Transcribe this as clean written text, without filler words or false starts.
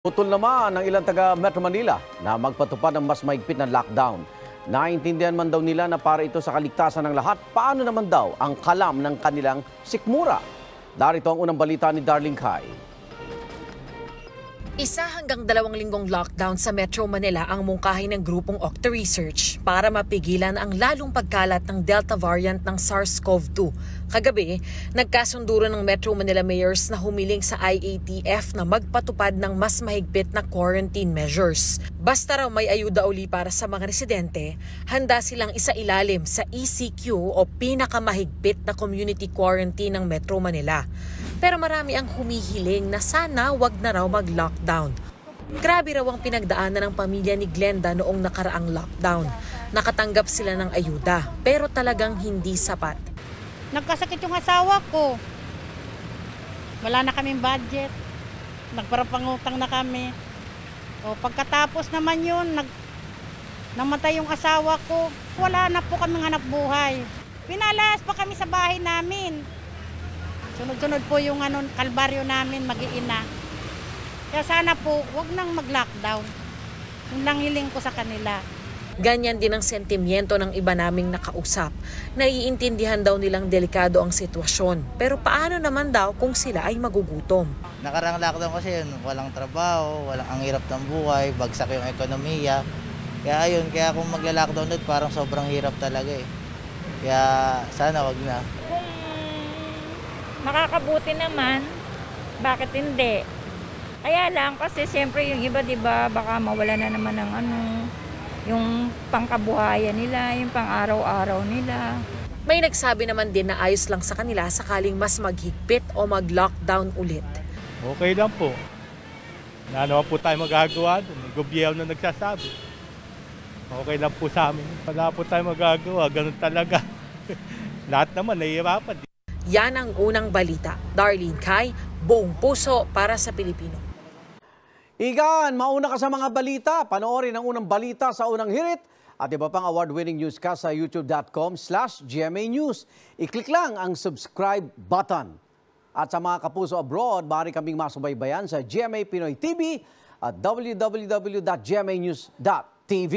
Putol naman ng ilang taga Metro Manila na magpatupad ng mas mahigpit na lockdown. Naintindihan man daw nila na para ito sa kaligtasan ng lahat, paano naman daw ang kalam ng kanilang sikmura? Darito ang unang balita ni Darling Kai. 1 hanggang 2 linggong lockdown sa Metro Manila ang mungkahi ng grupong Octa Research para mapigilan ang lalong pagkalat ng Delta variant ng SARS-CoV-2. Kagabi, nagkasunduro ng Metro Manila mayors na humiling sa IATF na magpatupad ng mas mahigpit na quarantine measures. Basta raw may ayuda uli para sa mga residente, handa silang isailalim sa ECQ o pinakamahigpit na community quarantine ng Metro Manila. Pero marami ang humihiling na sana wag na raw mag-lockdown. Grabe raw ang pinagdaanan ng pamilya ni Glenda noong nakaraang lockdown. Nakatanggap sila ng ayuda pero talagang hindi sapat. Nagkasakit yung asawa ko. Wala na kaming budget. Nagparapangutang na kami. O pagkatapos naman yun, namatay yung asawa ko. Wala na po kaming hanap buhay. Pinalayas pa kami sa bahay namin. Sunod-sunod po yung kalbaryo namin, mag-iina. Kaya sana po, wag nang mag-lockdown. Yung lang hiling ko sa kanila. Ganyan din ang sentimiento ng iba naming nakausap. Naiintindihan daw nilang delikado ang sitwasyon. Pero paano naman daw kung sila ay magugutom? Nakarang lockdown kasi yun, walang trabaho, ang hirap ng buhay, bagsak yung ekonomiya. Kaya ayun, kaya kung magla-lockdown ulit, parang sobrang hirap talaga eh. Kaya sana wag na. Makakabuti naman, bakit hindi? Kaya lang kasi siyempre yung iba, 'di ba, baka mawala na naman ng yung pangkabuhayan nila, yung pang-araw-araw nila. May nagsabi naman din na ayos lang sa kanila sakaling mas maghigpit o mag-lockdown ulit. Okay lang po. Ano po tayo magagawa doon? Yung gobyerno nagsasabi. Okay lang po sa amin. Wala po tayo magagawa, ganun talaga. Lahat naman nahihirapan. Yan ang unang balita. Darlene Kai, buong puso para sa Pilipino. Igan, mauna ka sa mga balita. Panoorin ang unang balita sa unang hirit at iba pang award-winning newscast sa youtube.com/GMA News. I-click lang ang subscribe button. At sa mga kapuso abroad, maaari kaming masubaybayan sa GMA Pinoy TV at www.gmanews.tv.